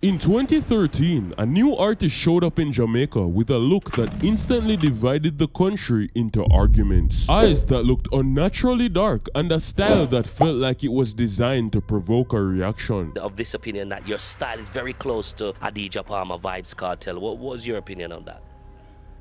In 2013, a new artist showed up in Jamaica with a look that instantly divided the country into arguments. Eyes that looked unnaturally dark and a style that felt like it was designed to provoke a reaction. Of this opinion that your style is very close to Adidja Palmer Vybz Kartel. What was your opinion on that?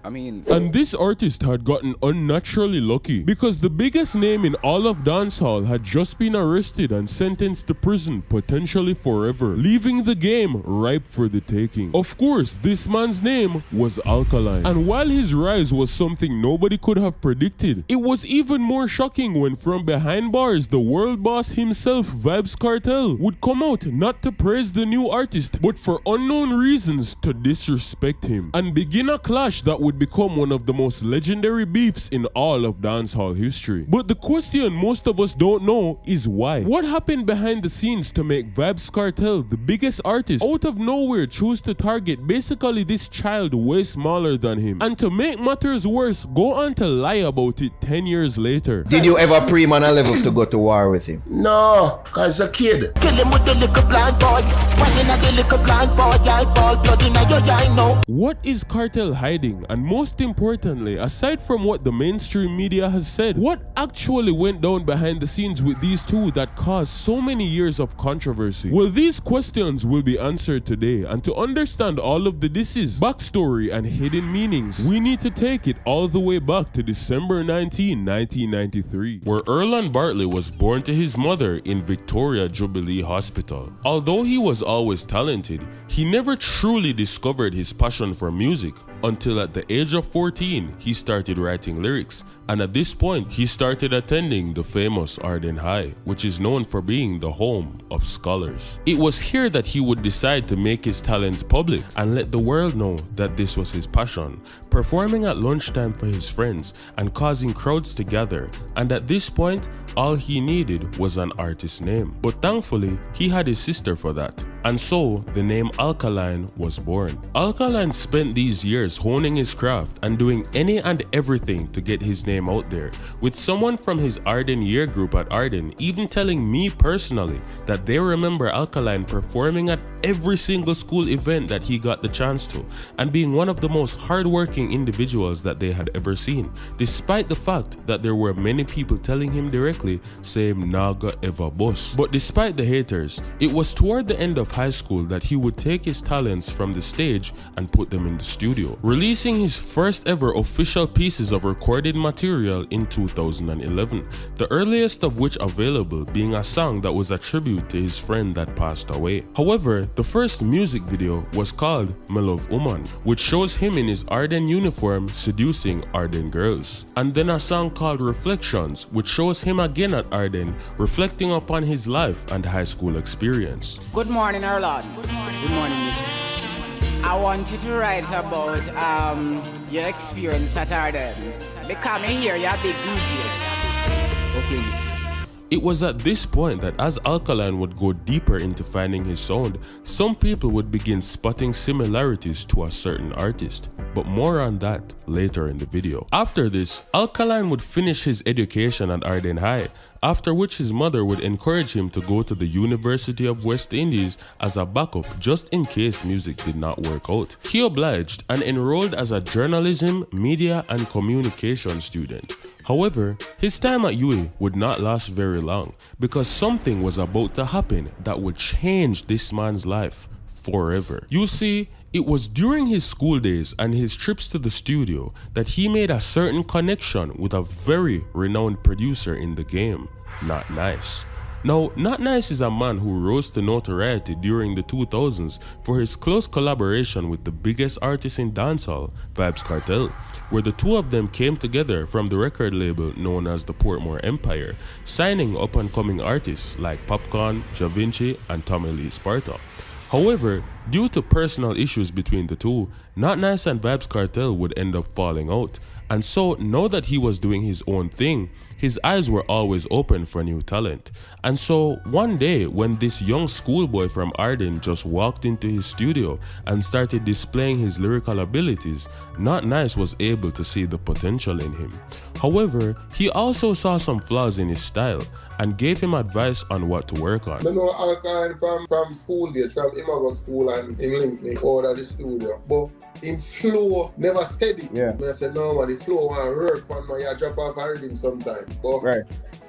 And this artist had gotten unnaturally lucky because the biggest name in all of dancehall had just been arrested and sentenced to prison, potentially forever, leaving the game ripe for the taking. Of course, this man's name was Alkaline, and while his rise was something nobody could have predicted, it was even more shocking when from behind bars the world boss himself, Vybz Kartel, would come out not to praise the new artist but for unknown reasons to disrespect him and begin a clash that would become one of the most legendary beefs in all of dancehall history. But the question most of us don't know is why. What happened behind the scenes to make Vybz Kartel, the biggest artist, out of nowhere choose to target basically this child way smaller than him, and to make matters worse, go on to lie about it 10 years later? Did you ever pre-man a level to go to war with him? No, cause a kid. Kill him with the little blind boy. When in the little blind boy, I ball blood in your eye now. What is Kartel hiding? And most importantly, aside from what the mainstream media has said, what actually went down behind the scenes with these two that caused so many years of controversy? Well, these questions will be answered today, and to understand all of the disses, backstory, and hidden meanings, we need to take it all the way back to December 19, 1993, where Erland Bartley was born to his mother in Victoria Jubilee Hospital. Although he was always talented, he never truly discovered his passion for music until at the age of 14, he started writing lyrics, and at this point, he started attending the famous Arden High, which is known for being the home of scholars. It was here that he would decide to make his talents public and let the world know that this was his passion, performing at lunchtime for his friends and causing crowds to gather, and at this point, all he needed was an artist's name. But thankfully, he had his sister for that, and so the name Alkaline was born. Alkaline spent these years honing his craft and doing any and everything to get his name out there, with someone from his Arden year group at Arden even telling me personally that they remember Alkaline performing at every single school event that he got the chance to, and being one of the most hardworking individuals that they had ever seen, despite the fact that there were many people telling him directly saying naga ever bust. But despite the haters, it was toward the end of high school that he would take his talents from the stage and put them in the studio, releasing his first ever official pieces of recorded material in 2011, the earliest of which available being a song that was a tribute to his friend that passed away. However, the first music video was called Me Love Woman, which shows him in his Arden uniform seducing Arden girls, and then a song called Reflections, which shows him again at Arden reflecting upon his life and high school experience. Good morning, Erland. Good morning, miss. I want you to write about your experience at Arden. Because me here, you're a big DJ. Okay, miss. It was at this point that as Alkaline would go deeper into finding his sound, some people would begin spotting similarities to a certain artist. But more on that later in the video. After this, Alkaline would finish his education at Arden High, after which his mother would encourage him to go to the University of West Indies as a backup just in case music did not work out. He obliged and enrolled as a journalism, media, and communication student. However, his time at UA would not last very long because something was about to happen that would change this man's life forever. You see, it was during his school days and his trips to the studio that he made a certain connection with a very renowned producer in the game, Not Nice. Now, Not Nice is a man who rose to notoriety during the 2000s for his close collaboration with the biggest artist in dancehall, Vybz Kartel, where the two of them came together from the record label known as the Portmore Empire, signing up-and-coming artists like Popcorn, Ja Vinci, and Tommy Lee Sparta. However, due to personal issues between the two, Not Nice and Vybz Kartel would end up falling out, and so now that he was doing his own thing, his eyes were always open for new talent. And so one day when this young schoolboy from Arden just walked into his studio and started displaying his lyrical abilities, Not Nice was able to see the potential in him. However, he also saw some flaws in his style and gave him advice on what to work on. I know Alkaline from school days, from Imago School and him link me out of the studio. But him flow never steady. Yeah. I said, no man, the flow want work on my you drop off a rhythm sometimes. But Right.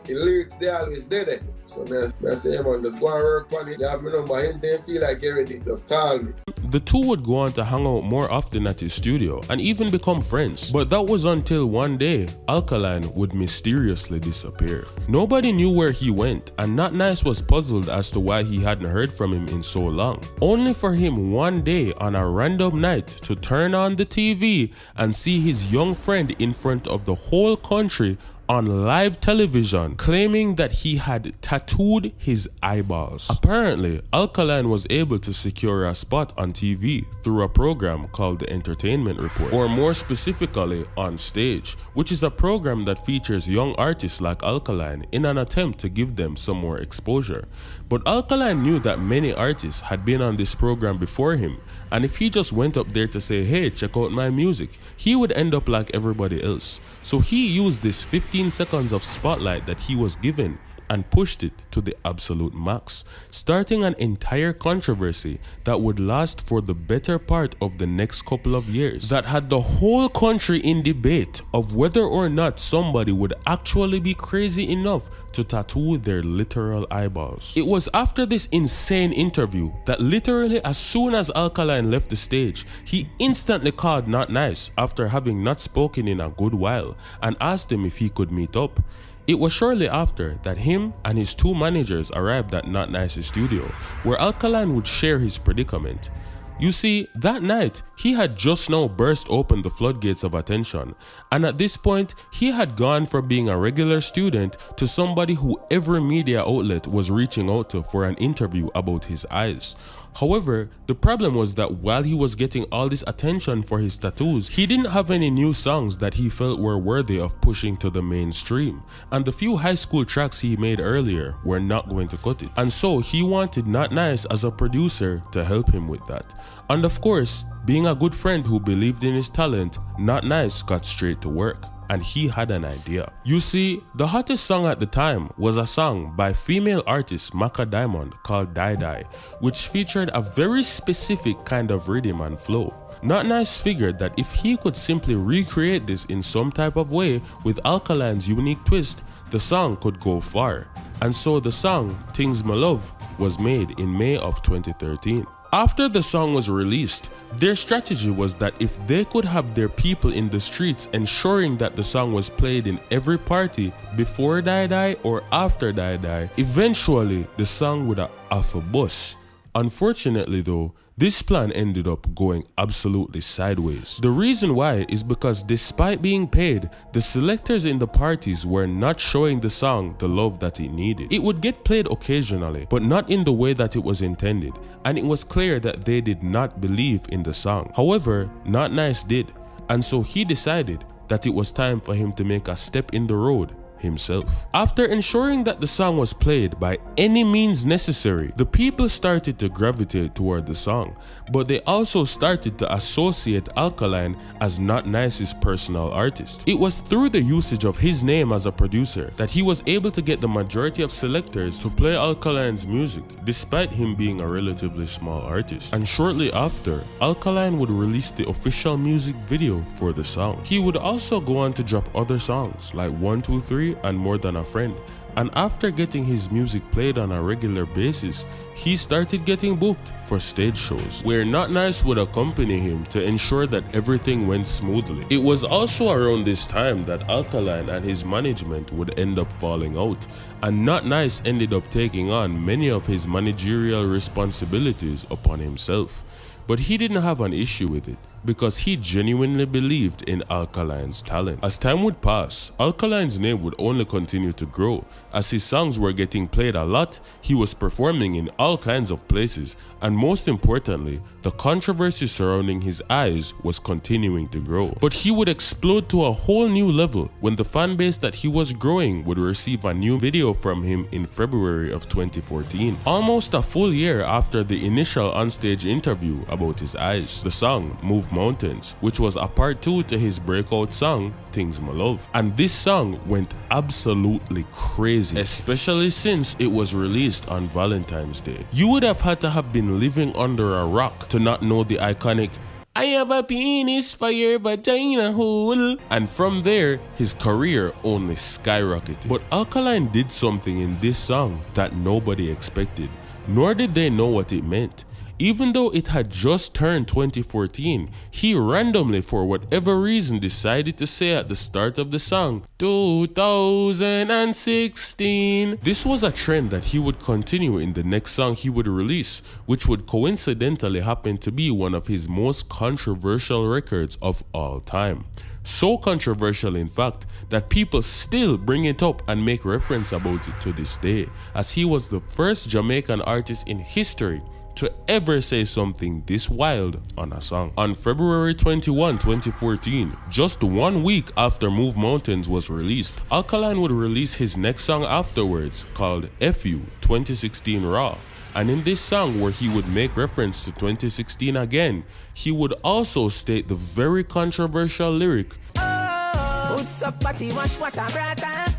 the lyrics they always there. So I say, man, just go and work on it. You have my number, anything feel like everything, just call me. The two would go on to hang out more often at his studio and even become friends. But that was until one day, Alkaline would mysteriously disappear. Nobody knew where he went, and Not Nice was puzzled as to why he hadn't heard from him in so long. Only for him one day on a random night to turn on the TV and see his young friend in front of the whole country on live television claiming that he had tattooed his eyeballs. Apparently, Alkaline was able to secure a spot on TV through a program called The Entertainment Report, or more specifically On Stage, which is a program that features young artists like Alkaline in an attempt to give them some more exposure. But Alkaline knew that many artists had been on this program before him, and if he just went up there to say, hey, check out my music, he would end up like everybody else. So he used this 15 seconds of spotlight that he was given and pushed it to the absolute max, starting an entire controversy that would last for the better part of the next couple of years, that had the whole country in debate of whether or not somebody would actually be crazy enough to tattoo their literal eyeballs. It was after this insane interview that literally as soon as Alkaline left the stage, he instantly called Not Nice after having not spoken in a good while and asked him if he could meet up. It was shortly after that him and his two managers arrived at Not Nice's studio, where Alkaline would share his predicament. You see, that night, he had just now burst open the floodgates of attention, and at this point, he had gone from being a regular student to somebody who every media outlet was reaching out to for an interview about his eyes. However, the problem was that while he was getting all this attention for his tattoos, he didn't have any new songs that he felt were worthy of pushing to the mainstream, and the few high school tracks he made earlier were not going to cut it. And so he wanted Not Nice as a producer to help him with that. And of course, being a good friend who believed in his talent, Not Nice got straight to work. And he had an idea. You see, the hottest song at the time was a song by female artist Maka Diamond called Die Die, which featured a very specific kind of rhythm and flow. Not Nice figured that if he could simply recreate this in some type of way with Alkaline's unique twist, the song could go far. And so the song Things My Love was made in May of 2013. After the song was released, their strategy was that if they could have their people in the streets ensuring that the song was played in every party before Die Die or after Die Die, eventually the song would have a buzz. Unfortunately though, this plan ended up going absolutely sideways. The reason why is because despite being paid, the selectors in the parties were not showing the song the love that it needed. It would get played occasionally, but not in the way that it was intended, and it was clear that they did not believe in the song. However, Not Nice did, and so he decided that it was time for him to make a step in the road himself. After ensuring that the song was played by any means necessary, the people started to gravitate toward the song, but they also started to associate Alkaline as Not Nice's personal artist. It was through the usage of his name as a producer that he was able to get the majority of selectors to play Alkaline's music, despite him being a relatively small artist. And shortly after, Alkaline would release the official music video for the song. He would also go on to drop other songs like 123 and More Than a Friend, and after getting his music played on a regular basis, he started getting booked for stage shows, where Not Nice would accompany him to ensure that everything went smoothly. It was also around this time that Alkaline and his management would end up falling out, and Not Nice ended up taking on many of his managerial responsibilities upon himself. But he didn't have an issue with it, because he genuinely believed in Alkaline's talent. As time would pass, Alkaline's name would only continue to grow. As his songs were getting played a lot, he was performing in all kinds of places, and most importantly, the controversy surrounding his eyes was continuing to grow. But he would explode to a whole new level when the fan base that he was growing would receive a new video from him in February of 2014, almost a full year after the initial onstage interview about his eyes. The song Move Mountains, which was a part 2 to his breakout song, Things My Love. And this song went absolutely crazy, especially since it was released on Valentine's Day. You would have had to have been living under a rock to not know the iconic "I have a penis for your vagina hole." And from there, his career only skyrocketed. But Alkaline did something in this song that nobody expected, nor did they know what it meant. Even though it had just turned 2014, he randomly, for whatever reason, decided to say at the start of the song, 2016. This was a trend that he would continue in the next song he would release, which would coincidentally happen to be one of his most controversial records of all time. So controversial, in fact, that people still bring it up and make reference about it to this day, as he was the first Jamaican artist in history to ever say something this wild on a song. On February 21, 2014, just 1 week after Move Mountains was released, Alkaline would release his next song afterwards, called FU 2016 Raw. And in this song, where he would make reference to 2016 again, he would also state the very controversial lyric,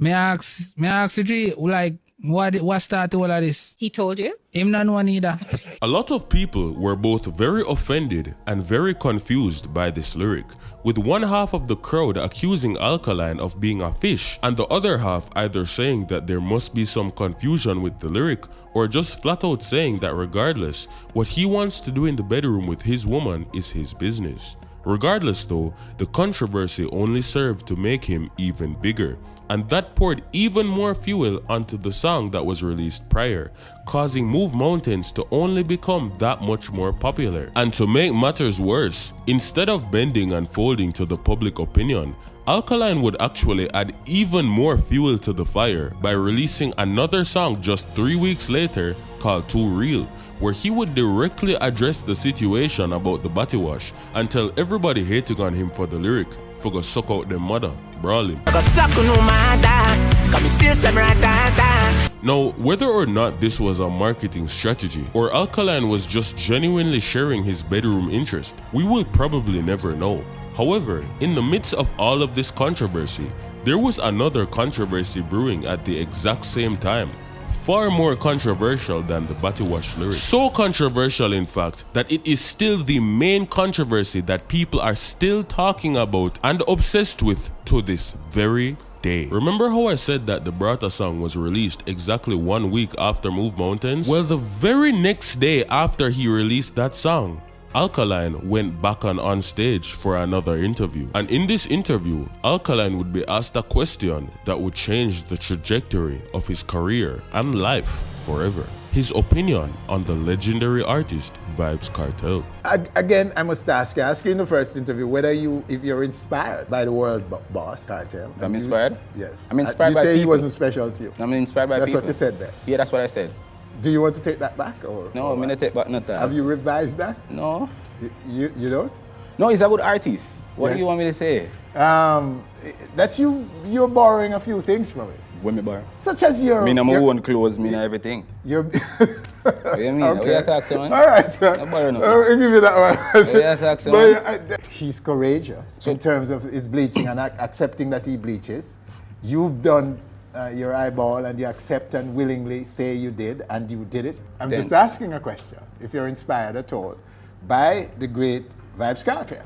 May I ask you, G, like, what started all of this? He told you? Him not one either. A lot of people were both very offended and very confused by this lyric, with one half of the crowd accusing Alkaline of being a fish, and the other half either saying that there must be some confusion with the lyric, or just flat out saying that regardless, what he wants to do in the bedroom with his woman is his business. Regardless though, the controversy only served to make him even bigger, and that poured even more fuel onto the song that was released prior, causing Move Mountains to only become that much more popular. And to make matters worse, instead of bending and folding to the public opinion, Alkaline would actually add even more fuel to the fire by releasing another song just 3 weeks later called Too Real, where he would directly address the situation about the body wash and tell everybody hating on him for the lyric, for go suck out their mother, brawl him. Now, whether or not this was a marketing strategy or Alkaline was just genuinely sharing his bedroom interest, we will probably never know. However, in the midst of all of this controversy, there was another controversy brewing at the exact same time, far more controversial than the body wash lyric. So controversial, in fact, that it is still the main controversy that people are still talking about and obsessed with to this very day. Remember how I said that the Brata song was released exactly 1 week after Move Mountains? Well, the very next day after he released that song, Alkaline went back on stage for another interview. And in this interview, Alkaline would be asked a question that would change the trajectory of his career and life forever. His opinion on the legendary artist Vybz Kartel. Again, I must ask you in the first interview whether if you're inspired by the world boss Kartel. I'm inspired? Yes. I'm inspired by You say people. he wasn't special to you. I'm inspired by that's people. That's what you said there. Yeah, that's what I said. Do you want to take that back? No, I'm going to take back nothing. Have you revised that? No. You don't? No, he's a good artist. What do you want me to say? That you're borrowing a few things from it. When me borrow? Such as your... Me know my own clothes, me know everything. Your... What do you mean? Okay. What you talk, man? All right, sir. No borrow nothing. I'll give you that one. What do you talk, man? He's courageous in terms of his bleaching and accepting that he bleaches. You've done your eyeball and you accept and willingly say you did, and you did it. I'm just asking a question, if you're inspired at all by the great Vybz Kartel.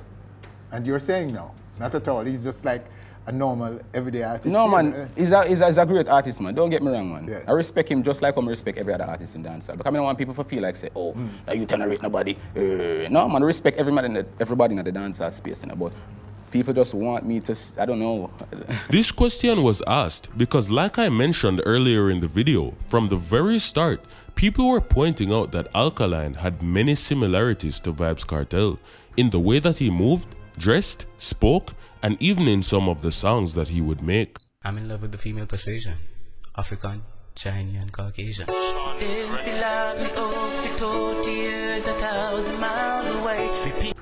And you're saying no, not at all. He's just like a normal, everyday artist. No, man, he's a great artist, man. Don't get me wrong, man. Yeah. I respect him just like I respect every other artist in dancehall. Because I don't want people to feel like, say, oh, that you tolerate nobody. No, man, I respect everybody in the dancehall space, you know, but people just want me to, I don't know. This question was asked because, like I mentioned earlier in the video, from the very start, people were pointing out that Alkaline had many similarities to Vybz Kartel in the way that he moved, dressed, spoke, and even in some of the songs that he would make. I'm in love with the female persuasion. African, Chinese, and Caucasian.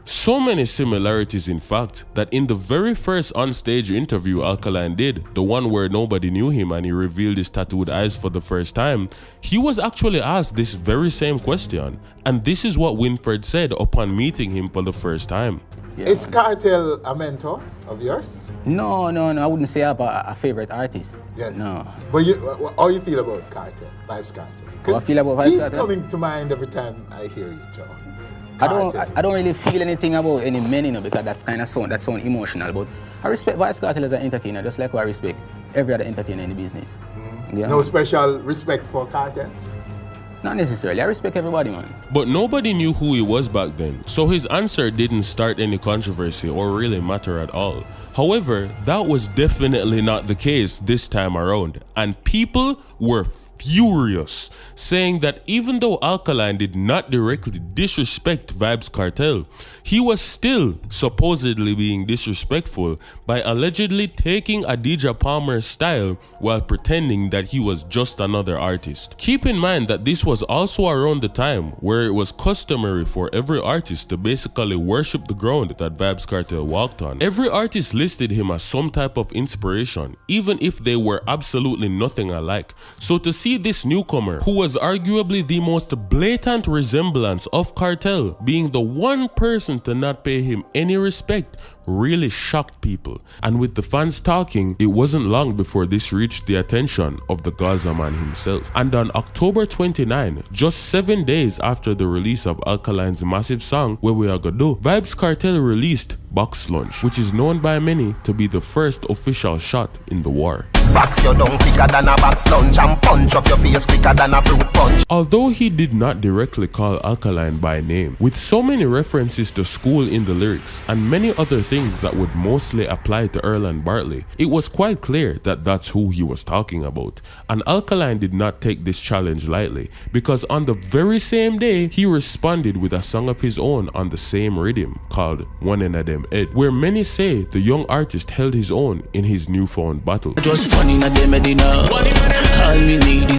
So many similarities, in fact, that in the very first onstage interview Alkaline did, the one where nobody knew him and he revealed his tattooed eyes for the first time, he was actually asked this very same question. And this is what Winfred said upon meeting him for the first time. Yeah, Is man. Kartel a mentor of yours? No. I wouldn't say I have a favorite artist. Yes. No. But how you feel about Kartel? Vibes Kartel? How I feel about Vibes he's Kartel? coming to mind every time I hear you talk. I don't really feel anything about any men, because that's kind of sound emotional. But I respect Vibes Kartel as an entertainer, just like I respect every other entertainer in the business. Yeah. No special respect for Kartel? Not necessarily. I respect everybody, man. But nobody knew who he was back then, so his answer didn't start any controversy or really matter at all. However, that was definitely not the case this time around, and people were furious, saying that even though Alkaline did not directly disrespect Vybz Kartel, he was still supposedly being disrespectful by allegedly taking Adidja Palmer's style while pretending that he was just another artist. Keep in mind that this was also around the time where it was customary for every artist to basically worship the ground that Vybz Kartel walked on. Every artist listed him as some type of inspiration, even if they were absolutely nothing alike. So to see this newcomer, who was arguably the most blatant resemblance of Kartel, being the one person to not pay him any respect, really shocked people. And with the fans talking, it wasn't long before this reached the attention of the Gaza man himself. And on October 29, just 7 days after the release of Alkaline's massive song Where We Are Go Do, Vybz Kartel released Box Lunch, which is known by many to be the first official shot in the war. Box your down quicker than a box lunch and punch up your face quicker than a fruit punch. Although he did not directly call Alkaline by name, with so many references to school in the lyrics and many other things that would mostly apply to Erland Bartley, it was quite clear that that's who he was talking about. And Alkaline did not take this challenge lightly, because on the very same day, he responded with a song of his own on the same rhythm called One in a Dem Ed, where many say the young artist held his own in his newfound battle.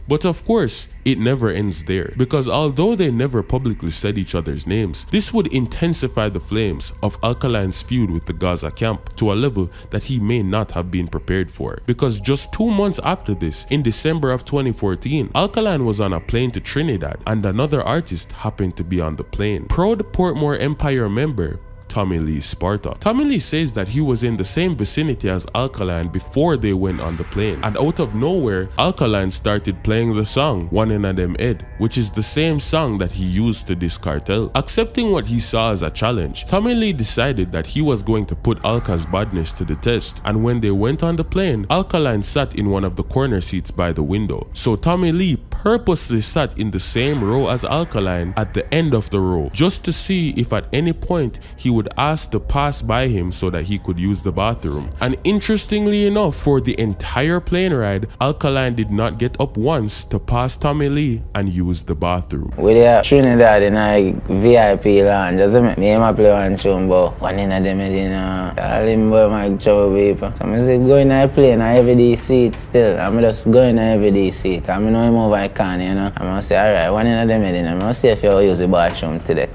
But of course, it never ends there, because although they never publicly said each other's names, this would intensify the flames of Alkaline's feud with the Gaza camp to a level that he may not have been prepared for. Because just 2 months after this, in December of 2014, Alkaline was on a plane to Trinidad, and another artist happened to be on the plane. Proud Portmore Empire member Tommy Lee Sparta. Tommy Lee says that he was in the same vicinity as Alkaline before they went on the plane, and out of nowhere, Alkaline started playing the song One in a Dem Ed, which is the same song that he used to diss Kartel. Accepting what he saw as a challenge, Tommy Lee decided that he was going to put Alka's badness to the test, and when they went on the plane, Alkaline sat in one of the corner seats by the window. So Tommy Lee purposely sat in the same row as Alkaline at the end of the row, just to see if at any point he would ask to pass by him so that he could use the bathroom. And interestingly enough, for the entire plane ride, Alkaline did not get up once to pass Tommy Lee and use the bathroom. We are Trinidad in a VIP lounge, doesn't me? I play one tune, but one in a dem in a limbo, my trouble paper. So I say, go in a plane, a everyday seat still. I'm just going in a everyday seat. I know I move I can, you know. I'm gonna say, alright, one in a dem in. I'm gonna see if you use the bathroom today.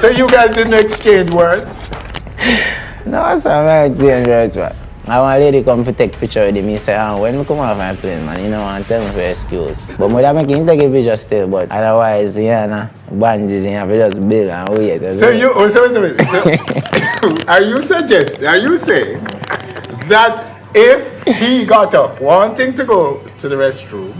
So you guys didn't exchange words? No, sir, I'm exchange words, man. I want a lady come to take a picture with me, say, when I come off my plane, man, you know, and tell me for excuse. But I make him take a picture still, but otherwise, yeah, nah, bandage, you have to just build and wait. So you, are you saying that if he got up wanting to go to the restroom,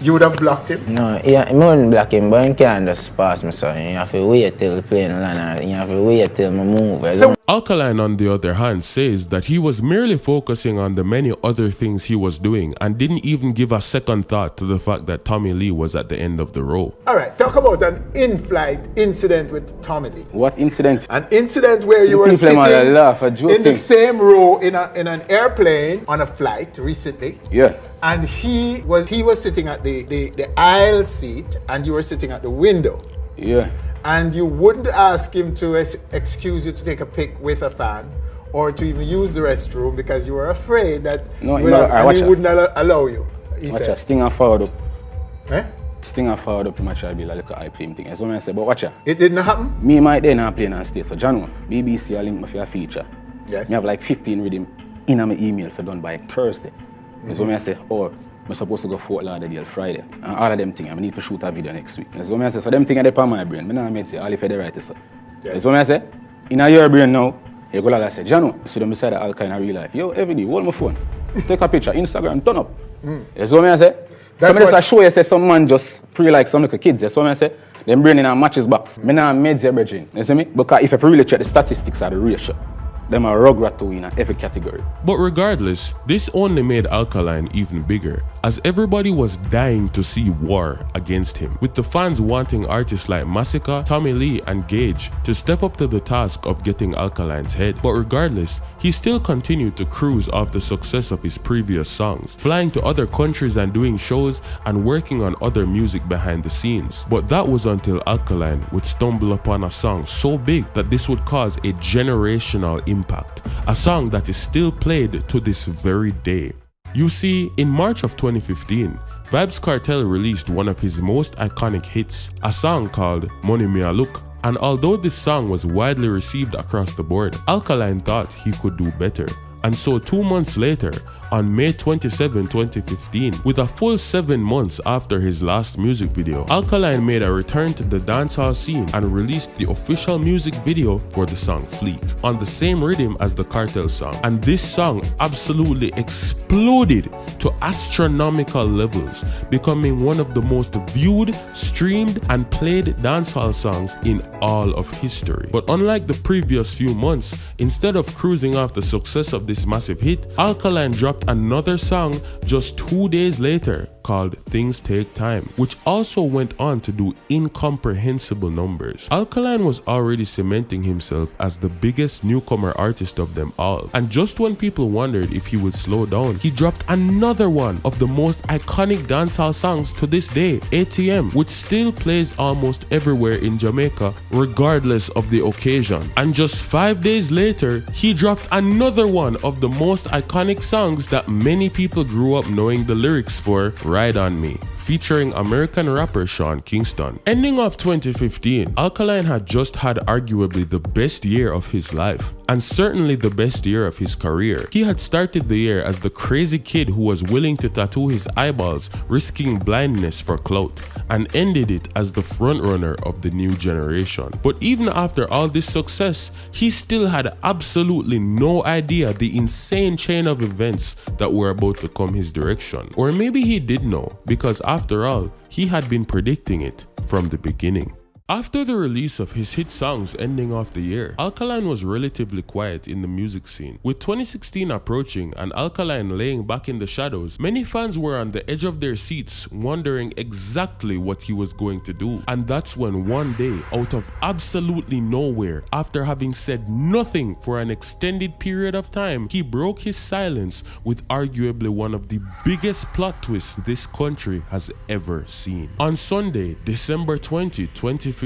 you would have blocked him? No, I wouldn't block him, but you can't just pass me, son. You have to wait till the plane land, you have to wait till I move. So Alkaline, on the other hand, says that he was merely focusing on the many other things he was doing and didn't even give a second thought to the fact that Tommy Lee was at the end of the row. Alright, talk about an in-flight incident with Tommy Lee. What incident? An incident where you were sitting in the same row in an airplane on a flight recently. Yeah. And he was sitting at the aisle seat and you were sitting at the window. Yeah. And you wouldn't ask him to excuse you to take a pic with a fan or to even use the restroom because you were afraid that he wouldn't allow you. Watch a stinger forward up. Eh? Stinger forward up, much I be like a hype film thing. That's what I say, but watch ya. It didn't happen? Me might then not play and stay. So John, BBC I link me for your feature. Yes. Me have like 15 rhythm in my email for done by Thursday. That's what I say, I'm supposed to go Fort Lauderdale Friday. And all of them things, I need to shoot a video next week. That's what I say. So them things are on my brain. I don't say all if they write it. So. Yes. That's what I say. In your brain now, You go like I say, Jano, you see them beside the Alkaline in real life. Yo, every day, hold my phone. Take a picture, Instagram, turn up. You see what I say? Somebody just show you say some man just pray like some little kids. You see what I say? Them brain in a matches box. Me nah meds your brethren. You see me? Because if you really check the statistics of the ratio, them are rugrat to win in every category. But regardless, this only made Alkaline even bigger, as everybody was dying to see war against him, with the fans wanting artists like Massacre, Tommy Lee and Gage to step up to the task of getting Alkaline's head. But regardless, he still continued to cruise off the success of his previous songs, flying to other countries and doing shows and working on other music behind the scenes. But that was until Alkaline would stumble upon a song so big that this would cause a generational impact, a song that is still played to this very day. You see, in March of 2015, Vybz Kartel released one of his most iconic hits, a song called Money Me A Look. And although this song was widely received across the board, Alkaline thought he could do better. And so 2 months later, on May 27, 2015, with a full 7 months after his last music video, Alkaline made a return to the dancehall scene and released the official music video for the song Fleek, on the same rhythm as the Kartel song. And this song absolutely exploded to astronomical levels, becoming one of the most viewed, streamed, and played dancehall songs in all of history. But unlike the previous few months, instead of cruising off the success of this massive hit, Alkaline dropped another song just 2 days later called Things Take Time, which also went on to do incomprehensible numbers. Alkaline was already cementing himself as the biggest newcomer artist of them all, and just when people wondered if he would slow down, he dropped another one of the most iconic dancehall songs to this day, ATM, which still plays almost everywhere in Jamaica regardless of the occasion. And just 5 days later, he dropped another one of the most iconic songs that many people grew up knowing the lyrics for, Ride On Me, featuring American rapper Sean Kingston. Ending off 2015, Alkaline had just had arguably the best year of his life, and certainly the best year of his career. He had started the year as the crazy kid who was willing to tattoo his eyeballs, risking blindness for clout, and ended it as the frontrunner of the new generation. But even after all this success, he still had absolutely no idea the insane chain of events that were about to come his direction. Or maybe he did know, because after all, he had been predicting it from the beginning. After the release of his hit songs ending off the year, Alkaline was relatively quiet in the music scene. With 2016 approaching and Alkaline laying back in the shadows, many fans were on the edge of their seats wondering exactly what he was going to do. And that's when one day, out of absolutely nowhere, after having said nothing for an extended period of time, he broke his silence with arguably one of the biggest plot twists this country has ever seen. On Sunday, December 20, 2015,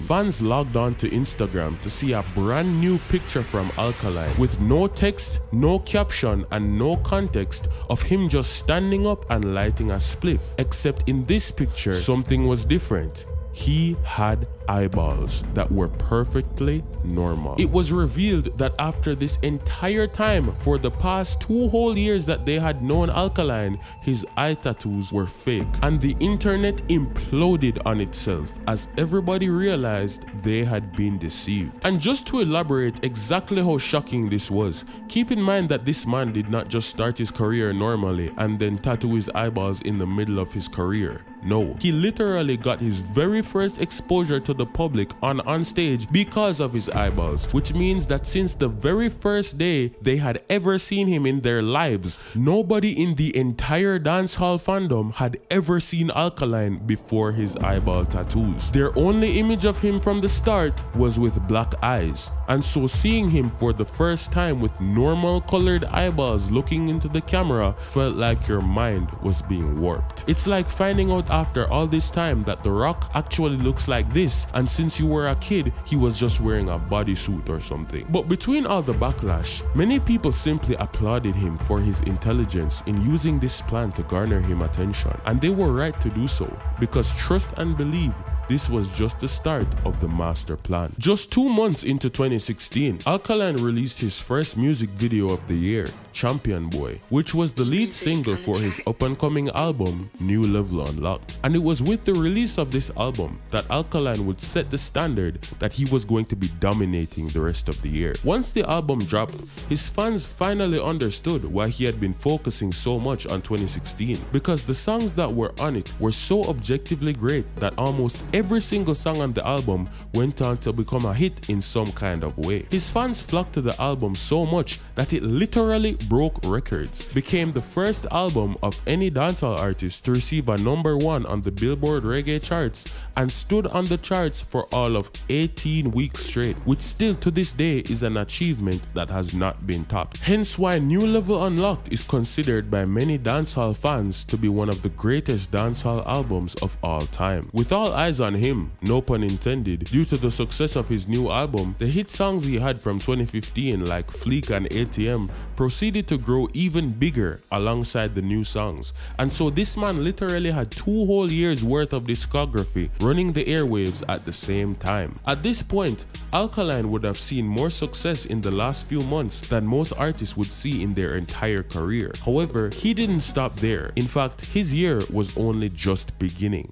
fans logged on to Instagram to see a brand new picture from Alkaline with no text, no caption, and no context of him just standing up and lighting a spliff. Except in this picture, something was different. He had eyeballs that were perfectly normal. It was revealed that after this entire time, for the past 2 whole years that they had known Alkaline, his eye tattoos were fake. And the internet imploded on itself as everybody realized they had been deceived. And just to elaborate exactly how shocking this was, keep in mind that this man did not just start his career normally and then tattoo his eyeballs in the middle of his career. No, he literally got his very first exposure to the public on stage because of his eyeballs, which means that since the very first day they had ever seen him in their lives, nobody in the entire dancehall fandom had ever seen Alkaline before his eyeball tattoos. Their only image of him from the start was with black eyes, and so seeing him for the first time with normal colored eyeballs looking into the camera felt like your mind was being warped. It's like finding out after all this time that The Rock actually looks like this, and since you were a kid, he was just wearing a bodysuit or something. But between all the backlash, many people simply applauded him for his intelligence in using this plan to garner him attention, and they were right to do so, because trust and believe, this was just the start of the master plan. Just 2 months into 2016, Alkaline released his first music video of the year, Champion Boy, which was the lead single for his up-and-coming album, New Level Unlocked. And it was with the release of this album that Alkaline would set the standard that he was going to be dominating the rest of the year. Once the album dropped, his fans finally understood why he had been focusing so much on 2016, because the songs that were on it were so objectively great that almost every single song on the album went on to become a hit in some kind of way. His fans flocked to the album so much that it literally broke records, became the first album of any dancehall artist to receive a #1 on the Billboard reggae charts, and stood on the charts for all of 18 weeks straight, which still to this day is an achievement that has not been topped. Hence why New Level Unlocked is considered by many dancehall fans to be one of the greatest dancehall albums of all time. With all eyes on him, no pun intended, due to the success of his new album, the hit songs he had from 2015 like Fleek and ATM proceeded to grow even bigger alongside the new songs. And so this man literally had 2 whole years worth of discography running the airwaves at the same time. At this point, Alkaline would have seen more success in the last few months than most artists would see in their entire career. However, he didn't stop there. In fact, his year was only just beginning.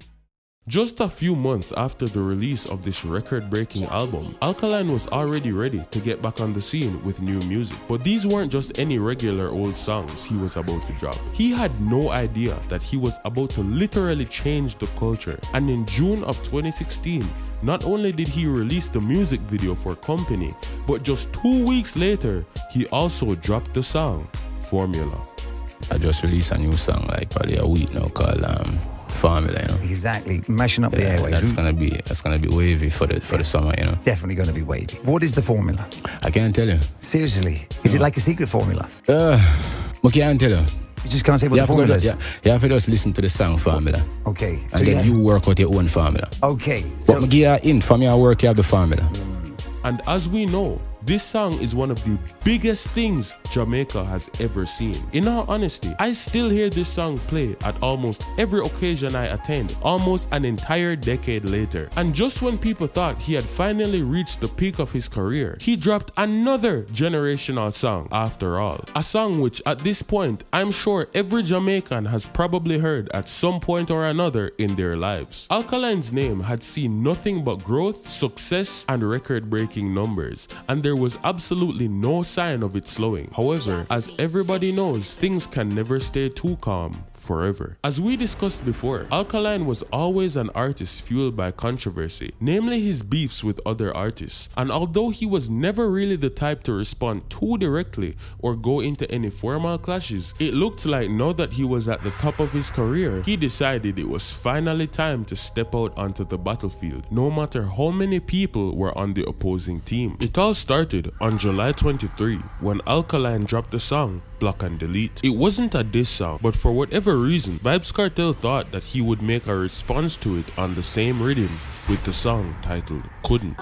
Just a few months after the release of this record-breaking album, Alkaline was already ready to get back on the scene with new music. But these weren't just any regular old songs he was about to drop. He had no idea that he was about to literally change the culture. And in June of 2016, not only did he release the music video for Company, but just 2 weeks later, he also dropped the song, Formula. I just released a new song like probably a week now called Formula, you know. Exactly, mashing up the airwaves. That's gonna be wavy for the summer, you know. Definitely gonna be wavy. What is the formula? I can't tell you. Seriously, is it like a secret formula? I can't tell you. You just can't say what the formula is? You have to just listen to the song Formula. Okay. And then you work out your own formula. Okay. But I give you a hint, from your work you have the formula. And as we know, this song is one of the biggest things Jamaica has ever seen. In all honesty, I still hear this song play at almost every occasion I attend, almost an entire decade later. And just when people thought he had finally reached the peak of his career, he dropped another generational song after all. A song which at this point, I'm sure every Jamaican has probably heard at some point or another in their lives. Alkaline's name had seen nothing but growth, success, and record-breaking numbers, and there was absolutely no sign of it slowing. However, as everybody knows, things can never stay too calm forever. As we discussed before, Alkaline was always an artist fueled by controversy, namely his beefs with other artists. And although he was never really the type to respond too directly or go into any formal clashes, it looked like now that he was at the top of his career, he decided it was finally time to step out onto the battlefield, no matter how many people were on the opposing team. It all started on July 23 when Alkaline dropped the song Block and Delete. It wasn't a diss song, but for whatever reason, Vybz Kartel thought that he would make a response to it on the same rhythm with the song titled Couldn't.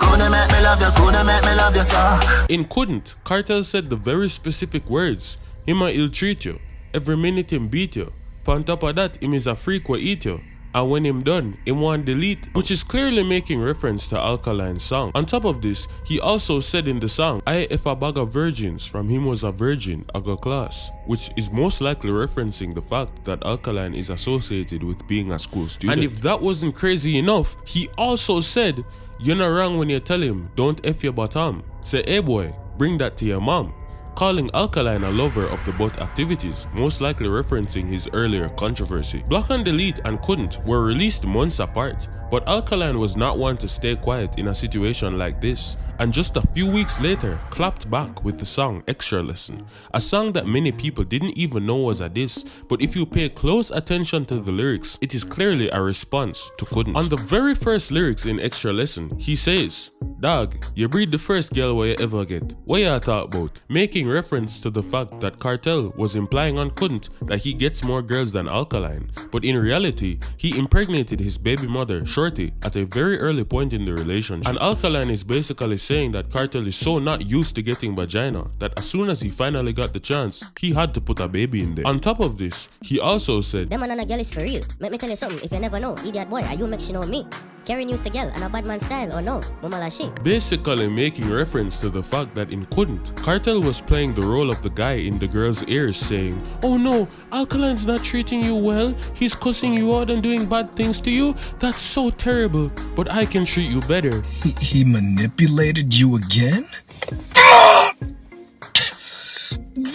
In Couldn't, Kartel said the very specific words, "Him a ill treat you, every minute him beat you, on top of that him is a freak wa eat you, and when him done, him want delete," which is clearly making reference to Alkaline's song. On top of this, he also said in the song, "I if a bag of virgins, from him was a virgin, I go class," which is most likely referencing the fact that Alkaline is associated with being a school student. And if that wasn't crazy enough, he also said, "You're not wrong when you tell him, don't F your bottom. Say, hey boy, bring that to your mom," calling Alkaline a lover of the butt activities, most likely referencing his earlier controversy. Block and Delete and Couldn't were released months apart, but Alkaline was not one to stay quiet in a situation like this, and just a few weeks later clapped back with the song Extra Lesson, a song that many people didn't even know was a diss, but if you pay close attention to the lyrics, it is clearly a response to Couldn't. On the very first lyrics in Extra Lesson, he says, "Dog, you breed the first girl where you ever get. What you talk about?" Making reference to the fact that Kartel was implying on Couldn't that he gets more girls than Alkaline, but in reality, he impregnated his baby mother, Shorty, at a very early point in the relationship. And Alkaline is basically saying that Kartel is so not used to getting vagina that as soon as he finally got the chance, he had to put a baby in there. On top of this, he also said, "Them man and a girl is for real. Let me tell you something, if you never know, idiot boy, are you make she know me? Carry news to girl and a bad man style or no? Mama la she." Basically making reference to the fact that in Couldn't, Kartel was playing the role of the guy in the girl's ears saying, "Oh no, Alkaline's not treating you well. He's cussing you out and doing bad things to you. That's so terrible, but I can treat you better." He manipulated you again?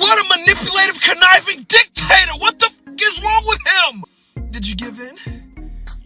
What a manipulative, conniving dictator! What the f is wrong with him? Did you give in?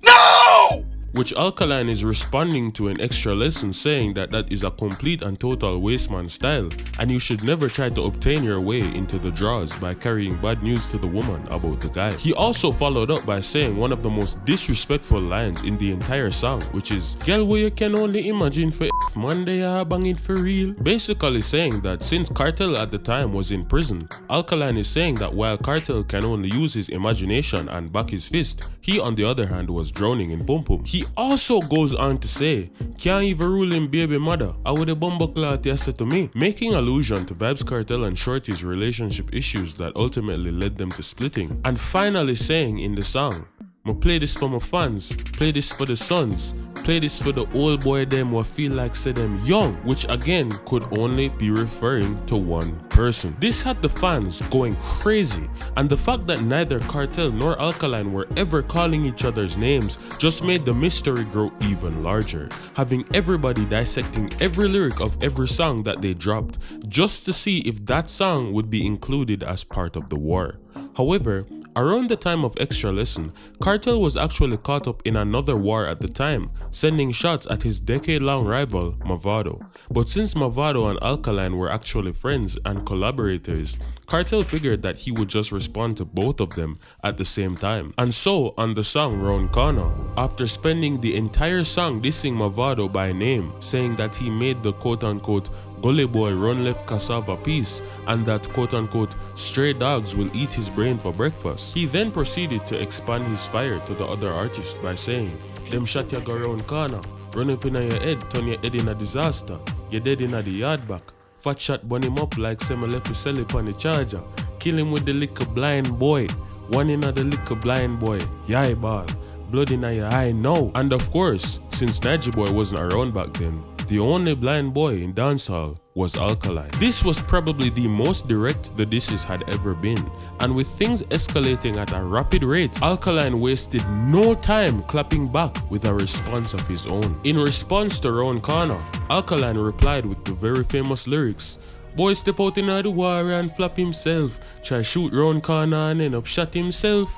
No! Which Alkaline is responding to an extra lesson saying that that is a complete and total waste man style and you should never try to obtain your way into the draws by carrying bad news to the woman about the guy. He also followed up by saying one of the most disrespectful lines in the entire song, which is, "Girl where you can only imagine for f Monday I bang it for real." Basically saying that since Kartel at the time was in prison, Alkaline is saying that while Kartel can only use his imagination and back his fist, he on the other hand was drowning in pum pum. He also goes on to say, "Can't even rule him baby mother, I would a bumbleclot you said to me," making allusion to Vybz Kartel and Shorty's relationship issues that ultimately led them to splitting. And finally saying in the song, "I'ma play this for my fans, play this for the sons, play this for the old boy them who feel like say them young," which again could only be referring to one person. This had the fans going crazy, and the fact that neither Kartel nor Alkaline were ever calling each other's names just made the mystery grow even larger, having everybody dissecting every lyric of every song that they dropped just to see if that song would be included as part of the war. However, around the time of Extra Lesson, Kartel was actually caught up in another war at the time, sending shots at his decade-long rival, Mavado. But since Mavado and Alkaline were actually friends and collaborators, Kartel figured that he would just respond to both of them at the same time. And so, on the song Round Corner, after spending the entire song dissing Mavado by name, saying that he made the quote-unquote gully boy run left cassava piece and that quote-unquote stray dogs will eat his brain for breakfast, he then proceeded to expand his fire to the other artist by saying, "Them shot ya go round corner, run up inna your head, turn your head in a disaster, you dead inna the yard back, fat shot burn him up like semi left fi sell it on the charger, kill him with the liquor blind boy, one inna the liquor blind boy, yai ball, blood inna your eye now." And of course, since Najee Boy wasn't around back then, the only blind boy in dancehall was Alkaline. This was probably the most direct the disses had ever been, and with things escalating at a rapid rate, Alkaline wasted no time clapping back with a response of his own. In response to Round Corner, Alkaline replied with the very famous lyrics, "Boy step out in the war and flap himself, try shoot round corner and end up shot himself,"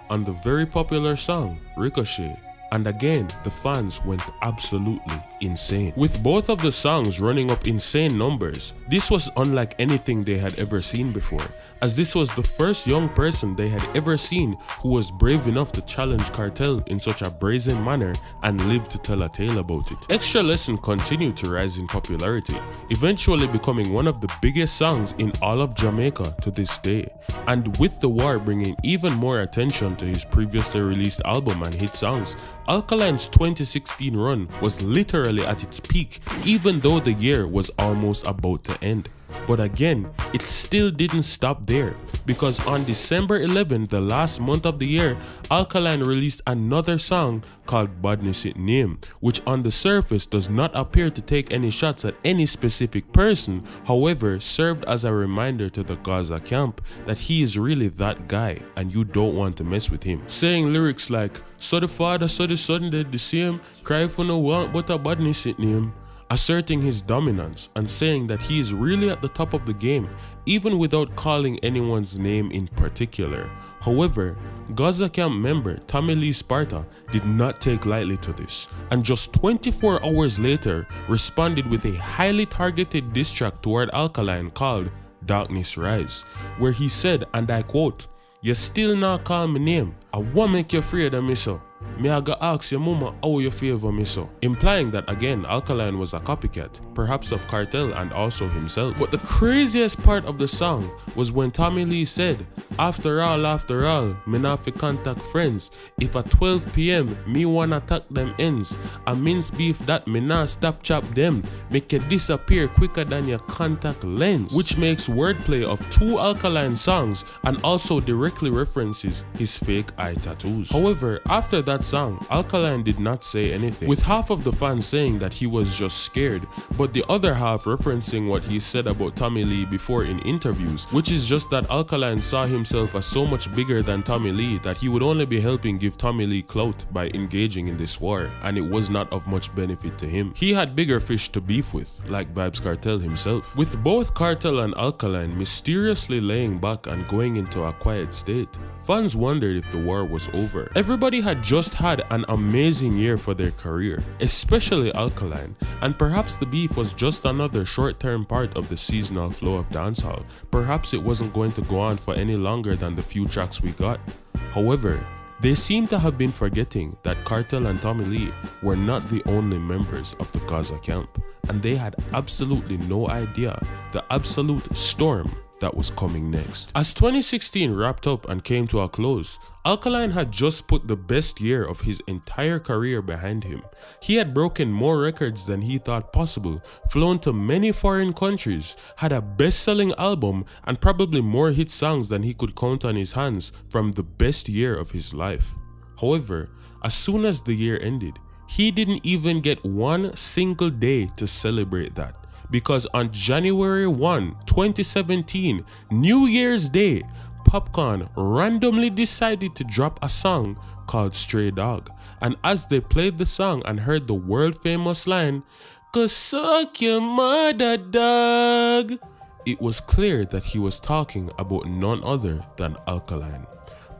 on the very popular song Ricochet. And again, the fans went absolutely insane. With both of the songs running up insane numbers, this was unlike anything they had ever seen before, as this was the first young person they had ever seen who was brave enough to challenge Kartel in such a brazen manner and live to tell a tale about it. Extra Lesson continued to rise in popularity, eventually becoming one of the biggest songs in all of Jamaica to this day, and with the war bringing even more attention to his previously released album and hit songs, Alkaline's 2016 run was literally at its peak, even though the year was almost about to end. But again, it still didn't stop there, because on December 11, the last month of the year, Alkaline released another song called Badness It Name, which on the surface does not appear to take any shots at any specific person, however served as a reminder to the Gaza camp that he is really that guy and you don't want to mess with him. Saying lyrics like, "So the father, so the son did the same, cry for no want but a badness it name," asserting his dominance and saying that he is really at the top of the game, even without calling anyone's name in particular. However, Gaza Camp member Tommy Lee Sparta did not take lightly to this, and just 24 hours later responded with a highly targeted diss track toward Alkaline called Darkness Rise, where he said, and I quote, "You still not call my name, I won't make you afraid of me so. Me I ga ask your mama how you favor me so. Implying that again Alkaline was a copycat, perhaps of Kartel and also himself. But the craziest part of the song was when Tommy Lee said, after all, me not fi contact friends. If at 12 p.m. me wanna attack them ends, a mince beef that me not stop chop them, make it disappear quicker than your contact lens. Which makes wordplay of two Alkaline songs and also directly references his fake eye tattoos. However, after that song, Alkaline did not say anything, with half of the fans saying that he was just scared, but the other half referencing what he said about Tommy Lee before in interviews, which is just that Alkaline saw himself as so much bigger than Tommy Lee that he would only be helping give Tommy Lee clout by engaging in this war, and it was not of much benefit to him. He had bigger fish to beef with, like Vybz Kartel himself. With both Kartel and Alkaline mysteriously laying back and going into a quiet state, fans wondered if the war was over. Everybody had just had an amazing year for their career, especially Alkaline, and perhaps the beef was just another short-term part of the seasonal flow of dancehall. Perhaps it wasn't going to go on for any longer than the few tracks we got. However, they seem to have been forgetting that Kartel and Tommy Lee were not the only members of the Gaza camp, and they had absolutely no idea the absolute storm that was coming next. As 2016 wrapped up and came to a close, Alkaline had just put the best year of his entire career behind him. He had broken more records than he thought possible, flown to many foreign countries, had a best-selling album, and probably more hit songs than he could count on his hands from the best year of his life. However, as soon as the year ended, he didn't even get one single day to celebrate that. Because on January 1, 2017, New Year's Day, Popcorn randomly decided to drop a song called Stray Dog. And as they played the song and heard the world famous line, "Go suck your mother, dog," it was clear that he was talking about none other than Alkaline.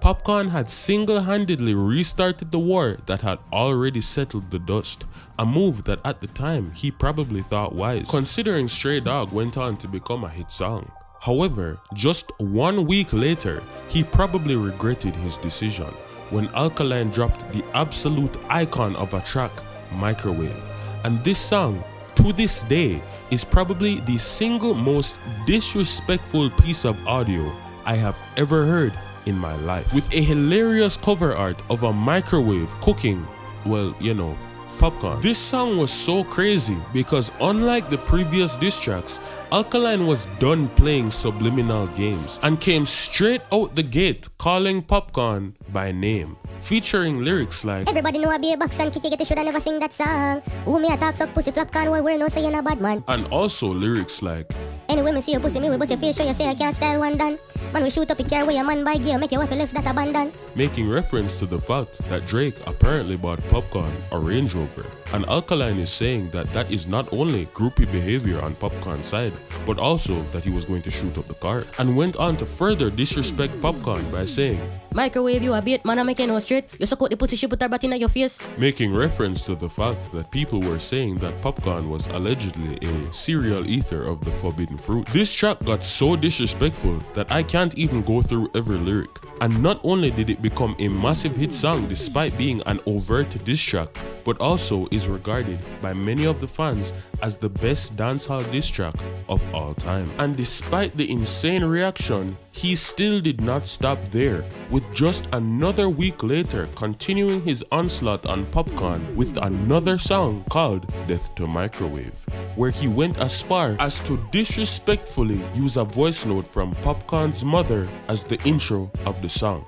Popcorn had single-handedly restarted the war that had already settled the dust, a move that at the time he probably thought wise, considering Stray Dog went on to become a hit song. However, just 1 week later, he probably regretted his decision when Alkaline dropped the absolute icon of a track, Microwave. And this song, to this day, is probably the single most disrespectful piece of audio I have ever heard in my life, with a hilarious cover art of a microwave cooking, well, you know, popcorn. This song was so crazy because unlike the previous diss tracks, Alkaline was done playing subliminal games and came straight out the gate calling Popcorn by name, featuring lyrics like, "Everybody know I be a box and kicky get shoulda never sing that song. Who me attack suck pussy flap can well wear no say you're a bad man." And also lyrics like, "Anyway me see your pussy me will bust your face show you say I can't style one done. Man we shoot up a car where your man buy gear make your wife left that abandoned." Making reference to the fact that Drake apparently bought Popcorn a Range Rover. And Alkaline is saying that that is not only groupie behavior on Popcorn's side, but also that he was going to shoot up the car, and went on to further disrespect Popcorn by saying, "Microwave you a bait man I make you no straight. You suck out the pussy she put her butt in your face." Making reference to the fact that people were saying that Popcorn was allegedly a serial eater of the forbidden fruit. This track got so disrespectful that I can't even go through every lyric. And not only did it become a massive hit song despite being an overt diss track, but also is regarded by many of the fans as the best dancehall diss track of all time. And despite the insane reaction, he still did not stop there, with just another week later continuing his onslaught on Popcorn with another song called Death to Microwave, where he went as far as to disrespectfully use a voice note from Popcorn's mother as the intro of the song.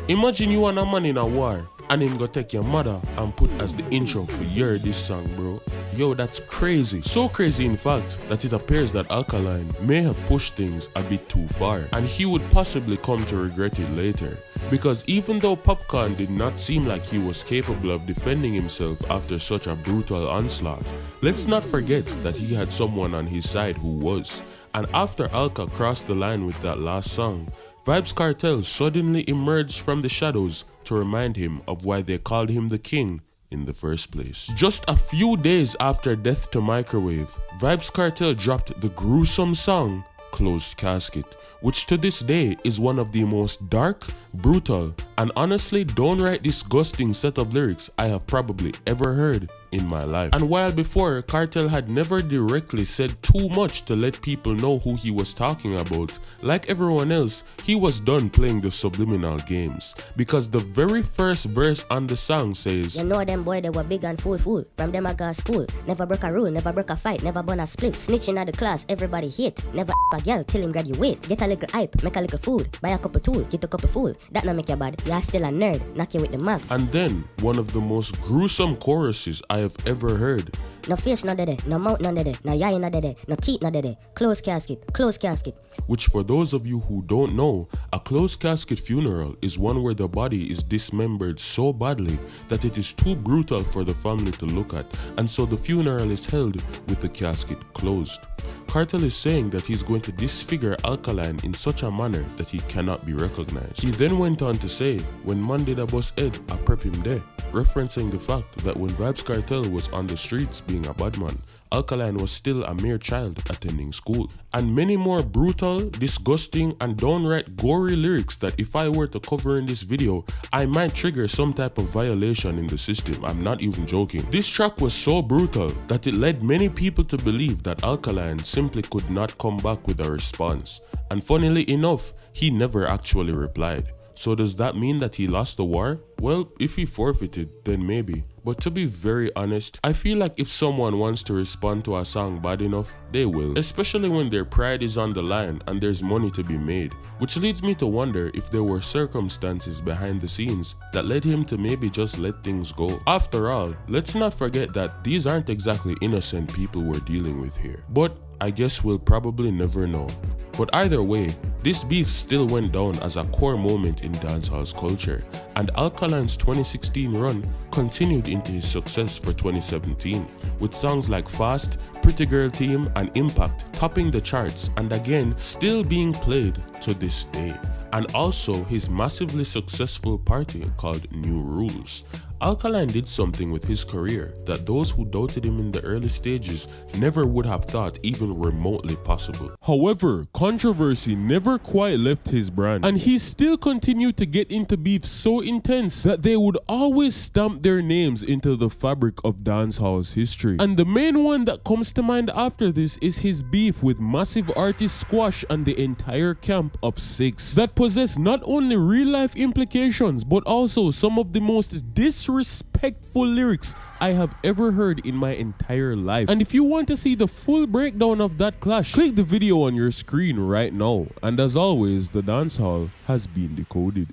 Imagine you and a man in a war and him go take your mother and put as the intro for your diss song, bro. Yo, that's crazy. So crazy in fact that it appears that Alkaline may have pushed things a bit too far, and he would possibly come to regret it later. Because even though Popcorn did not seem like he was capable of defending himself after such a brutal onslaught, let's not forget that he had someone on his side who was. And after Alka crossed the line with that last song, Vybz Kartel suddenly emerged from the shadows to remind him of why they called him the king in the first place. Just a few days after Death to Microwave, Vybz Kartel dropped the gruesome song Closed Casket, which to this day is one of the most dark, brutal, and honestly downright disgusting set of lyrics I have probably ever heard in my life. And while before, Kartel had never directly said too much to let people know who he was talking about, like everyone else, he was done playing the subliminal games, because the very first verse on the song says, "You know them boy, they were big and fool. From them I got school. Never broke a rule, never broke a fight, never burn a split. Snitching at the class, everybody hit. Never a girl till him graduate. Get a little hype, make a little food. Buy a couple tool, get a couple fool. That not make you bad. You're still a nerd. Knock you with the mag." And then, one of the most gruesome choruses I have ever heard. "No face no dede, no mouth no dede, no eye no dede, no teeth no dede. Closed casket, closed casket." Which, for those of you who don't know, a closed casket funeral is one where the body is dismembered so badly that it is too brutal for the family to look at, and so the funeral is held with the casket closed. Kartel is saying that he's going to disfigure Alkaline in such a manner that he cannot be recognized. He then went on to say, "When man did a bust head, I prep him there," referencing the fact that when Vybz Kartel was on the streets being a bad man, Alkaline was still a mere child attending school. And many more brutal, disgusting, and downright gory lyrics that if I were to cover in this video, I might trigger some type of violation in the system. I'm not even joking. This track was so brutal that it led many people to believe that Alkaline simply could not come back with a response. And funnily enough, he never actually replied. So does that mean that he lost the war? Well, if he forfeited, then maybe. But to be very honest, I feel like if someone wants to respond to a song bad enough, they will. Especially when their pride is on the line and there's money to be made. Which leads me to wonder if there were circumstances behind the scenes that led him to maybe just let things go. After all, let's not forget that these aren't exactly innocent people we're dealing with here. But I guess we'll probably never know. But either way, this beef still went down as a core moment in dancehall's culture, and Alkaline's 2016 run continued into his success for 2017, with songs like Fast, Pretty Girl Team, and Impact topping the charts and again still being played to this day. And also his massively successful party called New Rules. Alkaline did something with his career that those who doubted him in the early stages never would have thought even remotely possible. However, controversy never quite left his brand, and he still continued to get into beef so intense that they would always stamp their names into the fabric of dancehall's history. And the main one that comes to mind after this is his beef with massive artist Squash and the entire camp of 6 that possess not only real-life implications but also some of the most disrespectful lyrics I have ever heard in my entire life. And if you want to see the full breakdown of that clash, click the video on your screen right now. And as always, the dancehall has been decoded.